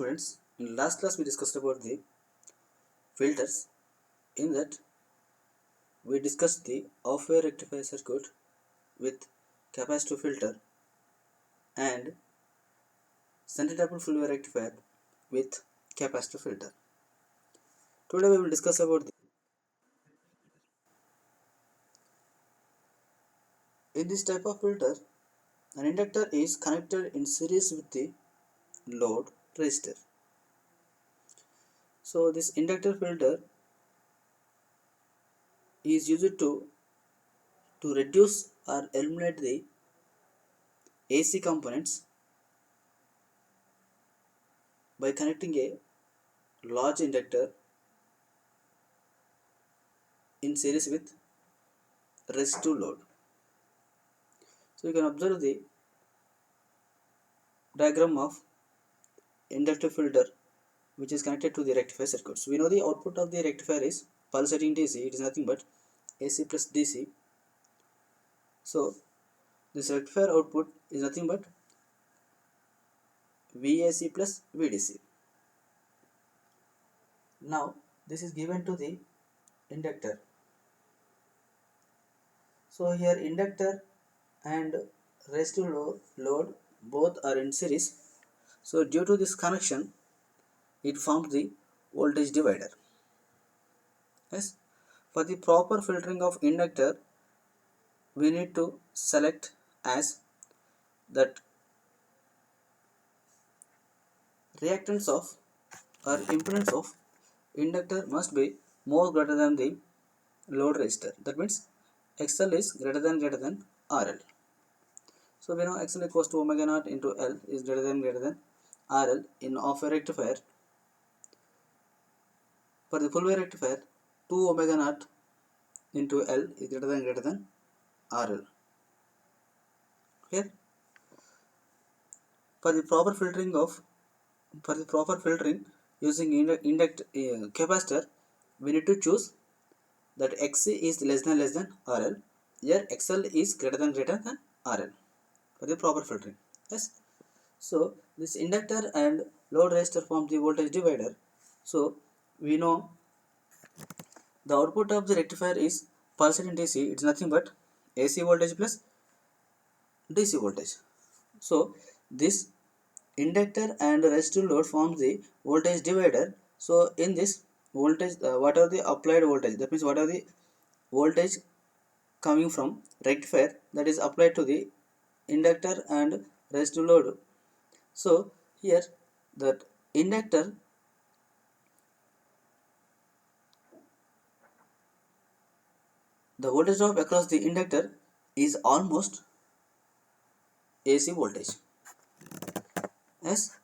students, in last class we discussed about the filters. In that we discussed the off-wave rectifier circuit with capacitor filter and center-double full-wave rectifier with capacitor filter. Today we will discuss about in this type of filter, an inductor is connected in series with the load resistor. So this inductor filter is used to reduce or eliminate the AC components by connecting a large inductor in series with resistive load. So you can observe the diagram of inductor filter which is connected to the rectifier circuit. So we know the output of the rectifier is pulsating DC. It is nothing but AC plus DC. So this rectifier output is nothing but VAC plus VDC. Now this is given to the inductor. So here inductor and resistive load both are in series. So due to this connection, it forms the voltage divider. Yes. For the proper filtering of inductor, we need to select as that reactance of or impedance of inductor must be more greater than the load resistor. That means XL is greater than RL. So we know XL equals to omega naught into L is greater than RL in off-wave rectifier. For the full wave rectifier, 2 omega naught into L is greater than RL. Here, for the proper filtering using capacitor, we need to choose that XC is less than RL. Here XL is greater than RL for the proper filtering. Yes. So this inductor and load resistor form the voltage divider. So we know the output of the rectifier is pulsating DC. It's nothing but AC voltage plus DC voltage. So this inductor and resistive load forms the voltage divider. So in this voltage, what are the applied voltage? That means what are the voltage coming from rectifier that is applied to the inductor and resistive load. So here that inductor the voltage drop across the inductor is almost AC voltage. Yes.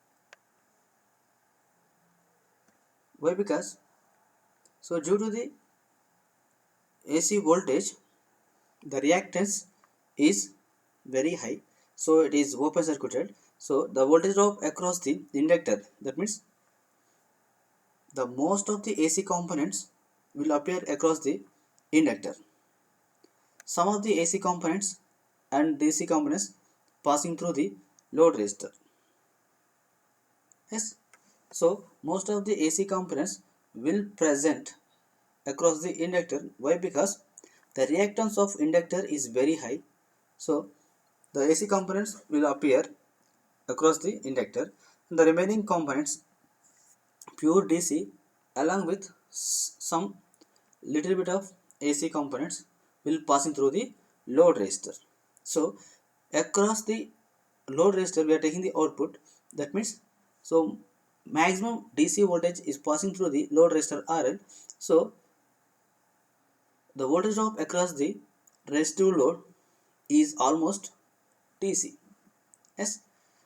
Why? Because so due to the AC voltage, the reactance is very high, so it is open circuited. So the voltage drop across the inductor, that means the most of the AC components will appear across the inductor. Some of the AC components and DC components passing through the load resistor. Yes. So most of the AC components will present across the inductor. Why? Because the reactance of inductor is very high. So the AC components will appear across the inductor. The remaining components, pure DC along with some little bit of AC components will passing through the load resistor. So across the load resistor we are taking the output. That means so maximum DC voltage is passing through the load resistor RL. So the voltage drop across the resistive load is almost DC. Yes.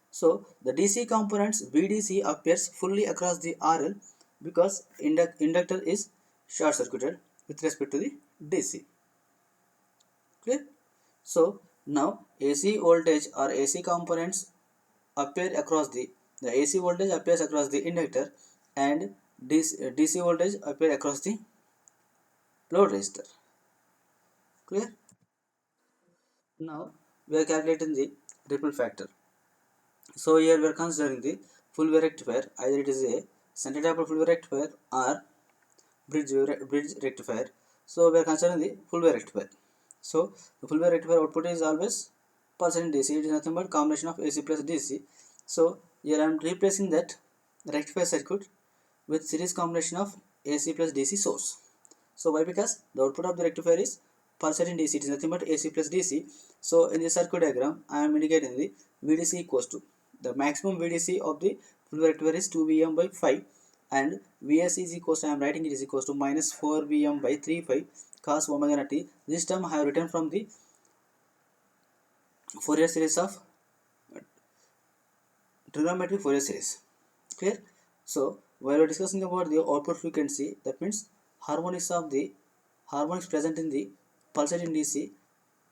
So the DC components VDC appears fully across the RL because inductor is short circuited with respect to the DC. Clear? So now AC voltage or AC components appear across the AC voltage appears across the inductor and DC voltage appear across the load resistor. Clear? Now we are calculating the ripple factor. So here we are considering the full wave rectifier, either it is a center dipole full wave rectifier or bridge rectifier. So we are considering the full wave rectifier. So the full wave rectifier output is always pulsating DC. It is nothing but combination of AC plus DC. So here I am replacing that rectifier circuit with series combination of AC plus DC source. So why? Because the output of the rectifier is pulsating DC. It is nothing but AC plus DC. So in the circuit diagram, I am indicating the VDC equals to the maximum VDC of the full rectifier is 2Vm by 5, and Vs is equals to, I am writing it is equals to minus 4Vm by 3 5 cos omega t. This term I have written from the Fourier series of trigonometric Fourier series. Clear? So while we are discussing about the output frequency, that means harmonics present in the pulsating DC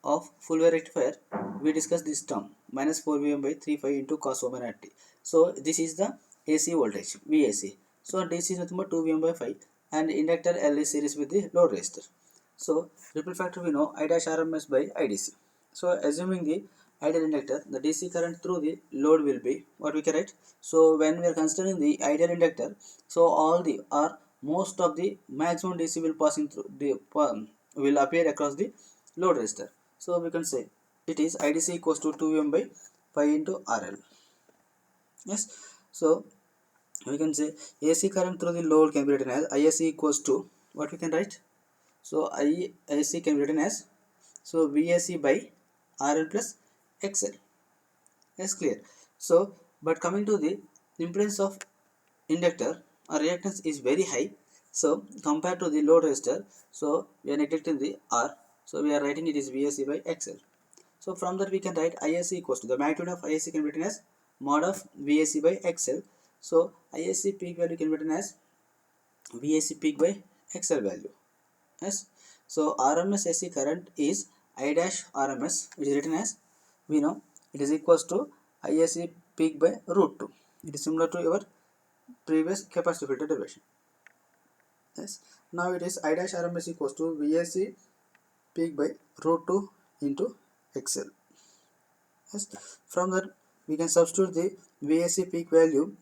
of full wave rectifier, we discuss this term minus 4Vm by 3 5 into cos omega t. So this is the AC voltage VAC. So DC is nothing but 2Vm by 5, and inductor L is series with the load resistor. So ripple factor we know I dash RMS by IDC. So assuming the ideal inductor, the DC current through the load will be what we can write. So when we are considering the ideal inductor, so all the or most of the maximum DC will passing through the will appear across the load resistor. So we can say it is IDC equals to 2M by 5 into RL. Yes. So we can say AC current through the load can be written as ISC equals to what we can write. So ISC can be written as VAC by RL plus XL. Yes, clear. So but coming to the impedance of inductor, our reactance is very high. So compared to the load resistor, so we are neglecting the R. So we are writing it is VAC by XL. So from that we can write ISC equals to the magnitude of ISC can be written as mod of VAC by XL. So ISC peak value can be written as VAC peak by XL value. Yes. So RMS AC current is I dash RMS, which is written as, we know it is equals to ISC peak by root 2. It is similar to your previous capacitor filter derivation. Yes. Now it is I dash RMS equals to VAC peak by root 2 into XL. Yes. From that we can substitute the VAC peak value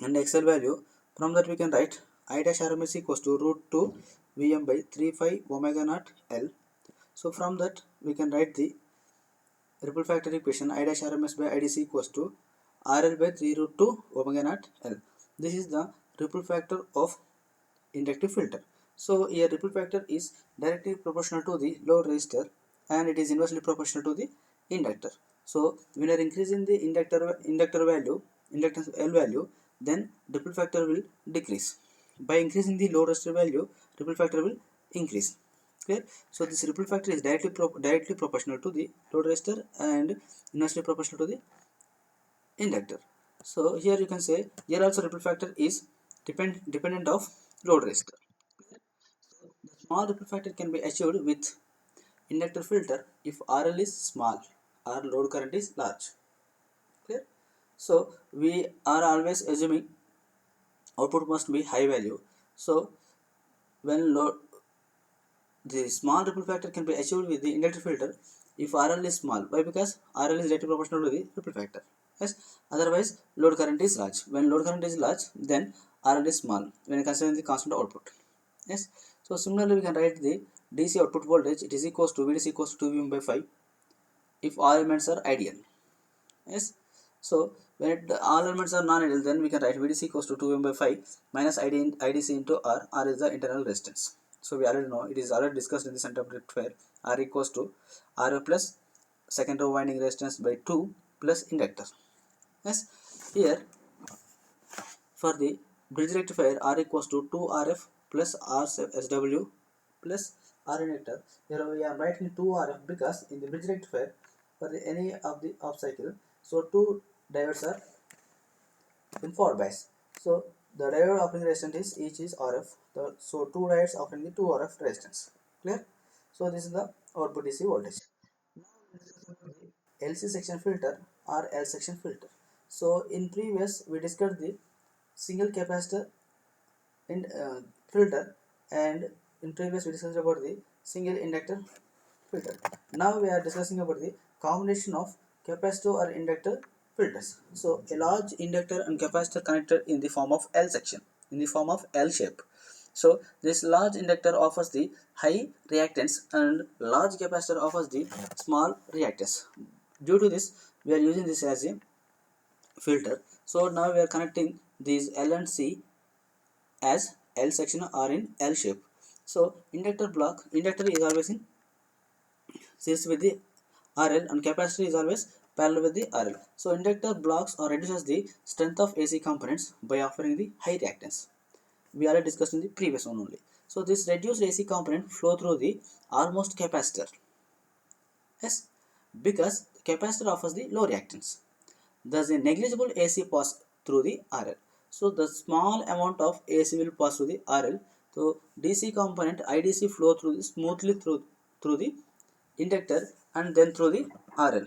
and XL value. From that we can write I dash RMS equals to root 2 Vm by 3 5 omega naught L. So from that we can write the ripple factor equation I dash RMS by IDC equals to RL by 3 root 2 omega naught L. This is the ripple factor of inductive filter. So here ripple factor is directly proportional to the load resistor, and it is inversely proportional to the inductor. So when you are increasing the inductor value, inductance L value, then ripple factor will decrease. By increasing the load resistor value, ripple factor will increase. Clear? So this ripple factor is directly proportional to the load resistor and inversely proportional to the inductor. So here you can say here also ripple factor is dependent of load resistor. The small ripple factor can be achieved with inductor filter if RL is small or load current is large. Clear? So we are always assuming output must be high value. So when load, the small ripple factor can be achieved with the inductor filter if RL is small. Why? Because RL is directly proportional to the ripple factor. Yes. Otherwise, load current is large. When load current is large, then RL is small when considering the constant output. Yes. So similarly, we can write the DC output voltage. It is equals to VDC equals to 2Vm by 5 if all elements are ideal. Yes. So when all elements are non-ideal, then we can write VDC equals to 2M by 5 minus IDC into R. R is the internal resistance. So we already know, it is already discussed in the center of rectifier. R equals to R plus second row winding resistance by 2 plus inductor. Yes. Here for the bridge rectifier, R equals to 2 RF plus R SW plus R inductor. Here we are writing 2 RF because in the bridge rectifier, for any of the off cycle, so two diodes are in forward bias. So the diode offering resistance is each is RF. So two diodes offering the 2 RF resistance. Clear? So this is the output DC voltage. LC section filter or L section filter. So in previous we discussed the single capacitor in filter, and in previous we discussed about the single inductor filter. Now we are discussing about the combination of capacitor or inductor filters. So a large inductor and capacitor connected in the form of L section, in the form of L shape. So this large inductor offers the high reactance and large capacitor offers the small reactance. Due to this, we are using this as a filter. So now we are connecting these L and C as L section or in L shape. So inductor is always in series with the RL and capacitor is always parallel with the RL. So inductor blocks or reduces the strength of AC components by offering the high reactance. We already discussed in the previous one only. So this reduced AC component flow through the almost capacitor. Yes, because capacitor offers the low reactance. Thus a negligible AC pass through the RL. So the small amount of AC will pass through the RL. So DC component IDC flow through smoothly through the inductor and then through the RL.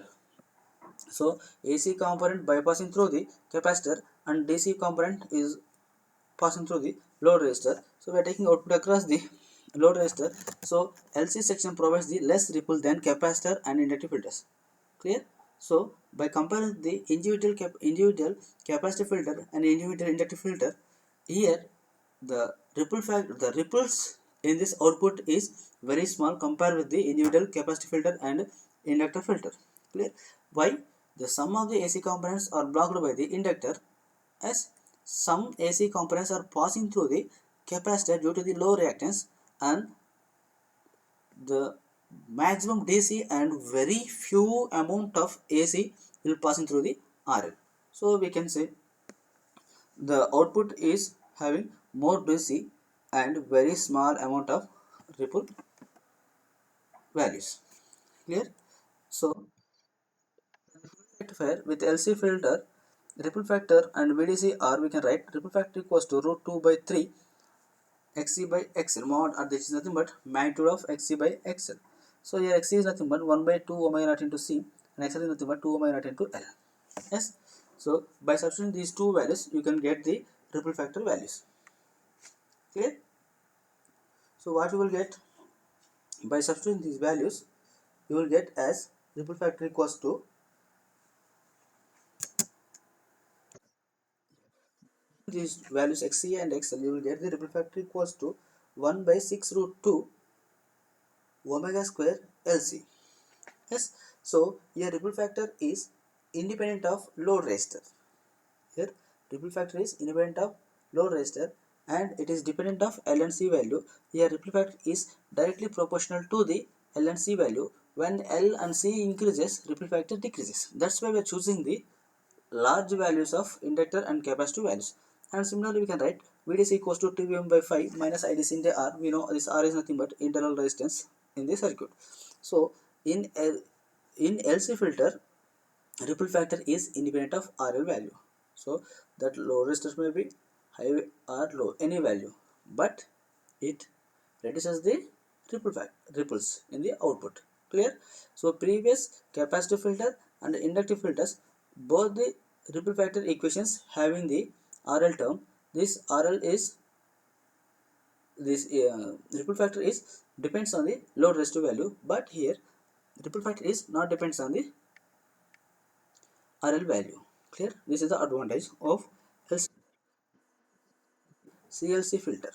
So AC component bypassing through the capacitor and DC component is passing through the load resistor. So we are taking output across the load resistor. So LC section provides the less ripple than capacitor and inductive filters. Clear? So by comparing the individual capacitive filter and individual inductive filter, here the ripples in this output is very small compared with the individual capacitive filter and inductor filter. Clear? Why? The sum of the AC components are blocked by the inductor, as some AC components are passing through the capacitor due to the low reactance, and the maximum DC and very few amount of AC will passing through the RL. So we can say the output is having more DC and very small amount of ripple values. Clear? So rectifier with LC filter, ripple factor and VDC R, we can write ripple factor equals to root 2 by 3 xc by xl mod, or this is nothing but magnitude of xc by xl. So here xc is nothing but 1 by 2 omega naught into c and xl is nothing but 2 omega naught into l. Yes. So by substituting these two values, you can get the ripple factor values. Clear? So what you will get by substituting these values, you will get as ripple factor equals to these values xc and xl, you will get the ripple factor equals to 1 by 6 root 2 omega square lc. Yes. So here ripple factor is independent of load resistor. Here ripple factor is independent of load resistor and it is dependent of L and C value. Here ripple factor is directly proportional to the L and C value. When L and C increases, ripple factor decreases. That's why we are choosing the large values of inductor and capacitive values. And similarly we can write VDC equals to TVM by 5 minus IDC into R. We know this R is nothing but internal resistance in the circuit. So in LC filter, ripple factor is independent of RL value. So that low resistance may be high or low, any value, but it reduces the ripples in the output. Clear? So previous capacitive filter and inductive filters, both the ripple factor equations having the RL term. This RL is this ripple factor is depends on the load resistive value, but here ripple factor is not depends on the RL value. Clear? This is the advantage of CLC filter.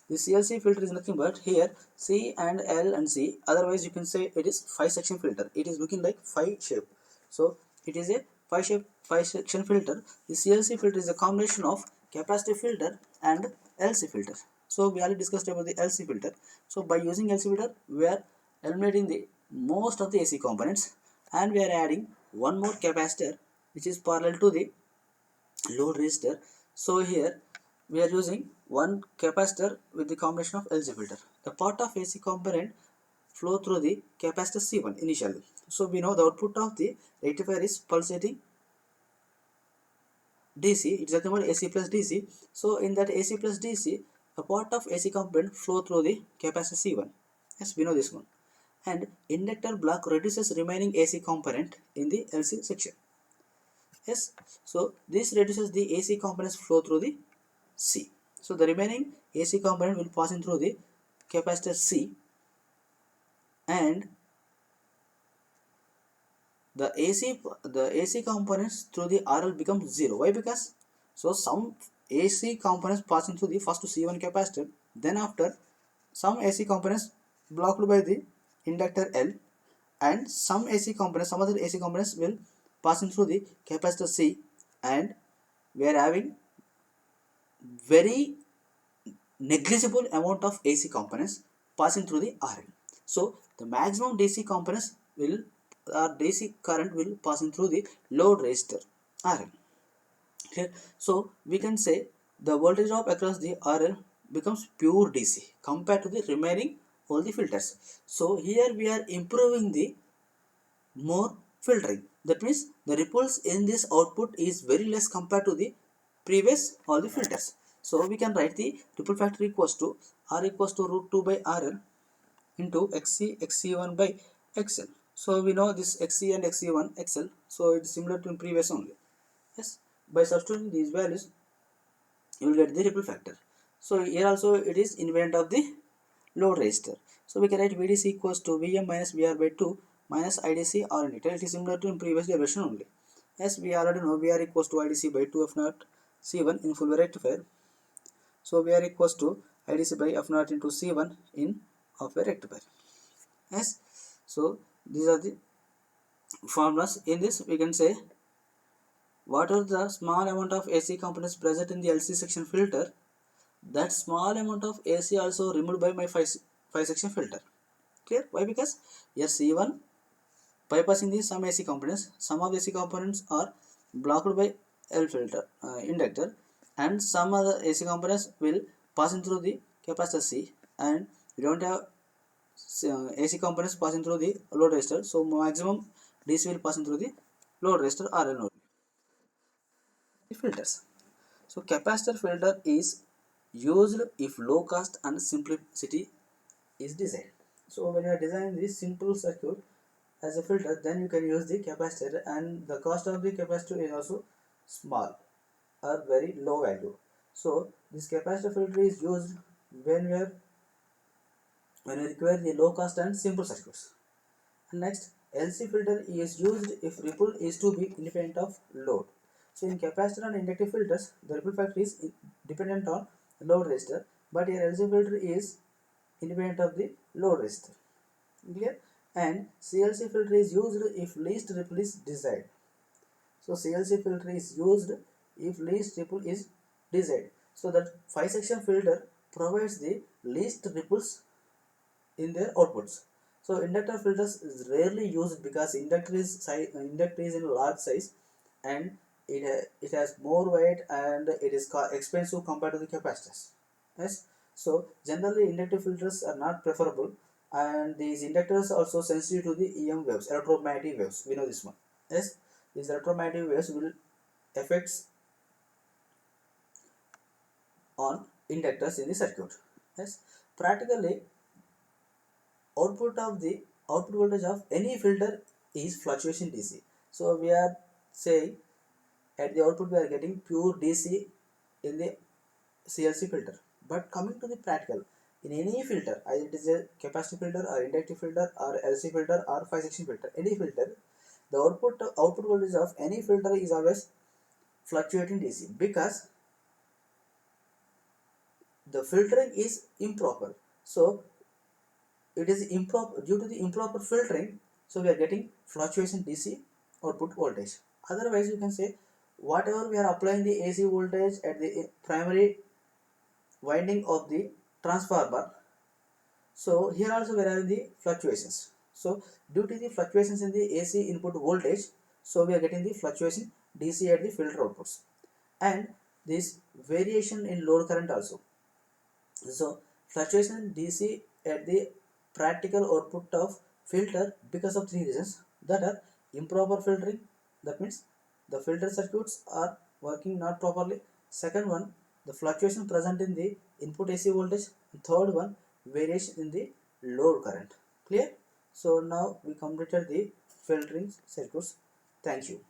The CLC filter is nothing but here C and L and C. Otherwise, you can say it is 5-section filter. It is looking like 5 shape. So it is a 5-section filter. The CLC filter is a combination of capacitive filter and LC filter. So we already discussed about the LC filter. So by using LC filter, we are eliminating the most of the AC components and we are adding one more capacitor which is parallel to the load resistor. So here we are using one capacitor with the combination of LC filter. The part of AC component flow through the capacitor C1 initially. So we know the output of the rectifier is pulsating DC. It's nothing but AC plus DC. So in that AC plus DC, a part of AC component flow through the capacitor C1. Yes, we know this one. And inductor block reduces remaining AC component in the LC section. Yes, so this reduces the AC components flow through the C. So the remaining AC component will pass in through the capacitor C, and the AC components through the RL becomes 0. Why? Because so some AC components passing through the first C1 capacitor, then after some AC components blocked by the inductor L, and some other AC components will passing through the capacitor C, and we are having very negligible amount of AC components passing through the RL. So the maximum DC components will or DC current will passing through the load resistor RL. Okay, so we can say the voltage drop across the RL becomes pure DC compared to the remaining all the filters. So here we are improving the more filtering. That means the ripples in this output is very less compared to the previous all the filters. So we can write the ripple factor equals to R equals to root 2 by RL into XC1 by XL. So we know this XC and XC1 XL. So it is similar to previous only. Yes, by substituting these values you will get the ripple factor. So here also it is independent of the load resistor. So we can write VDC equals to Vm minus Vr by 2 minus IDC R indicator. It is similar to in previous derivation only. As we already know, Vr equals to IDC by 2 F naught C1 in full wave rectifier. So Vr equals to IDC by F naught into C1 in half wave rectifier. Yes. So these are the formulas. In this we can say what are the small amount of AC components present in the LC section filter, that small amount of AC also removed by my 5 section filter. Clear? Why? Because here C1 bypassing the some AC components, some of the AC components are blocked by L filter inductor, and some other AC components will passing through the capacitor C, and we don't have AC components passing through the load resistor, so maximum DC will passing through the load resistor RL only. The filters. So capacitor filter is used if low cost and simplicity is desired. So when you are designing this simple circuit as a filter, then you can use the capacitor, and the cost of the capacitor is also small or very low value. So this capacitor filter is used when we are when we require the low cost and simple circuits. And next, LC filter is used if ripple is to be independent of load. So in capacitor and inductive filters, the ripple factor is dependent on load resistor, but here LC filter is independent of the load resistor. Clear? And CLC filter is used if least ripple is desired. So CLC filter is used if least ripple is desired. So that 5 section filter provides the least ripples in their outputs. So inductor filters is rarely used because inductor is in large size, and it has more weight, and it is expensive compared to the capacitors. Yes. So generally inductive filters are not preferable, and these inductors are also sensitive to the EM waves, electromagnetic waves. We know this one. Yes. These electromagnetic waves will affects on inductors in the circuit. Yes. Practically output voltage of any filter is fluctuation DC. So we are saying at the output we are getting pure DC in the CLC filter. But coming to the practical, in any filter, either it is a capacitive filter or inductive filter or LC filter or 5 section filter, any filter, the output voltage of any filter is always fluctuating DC, because the filtering is improper. So it is improper due to the improper filtering, so we are getting fluctuation DC output voltage. Otherwise you can say whatever we are applying the AC voltage at the primary winding of the transformer, so here also we are having the fluctuations. So due to the fluctuations in the AC input voltage, so we are getting the fluctuation DC at the filter outputs, and this variation in load current also. So fluctuation DC at the practical output of filter because of 3 reasons, that are improper filtering, that means the filter circuits are working not properly. Second one, the fluctuation present in the input AC voltage. Third one, variation in the load current. Clear? So now we completed the filtering circuits. Thank you.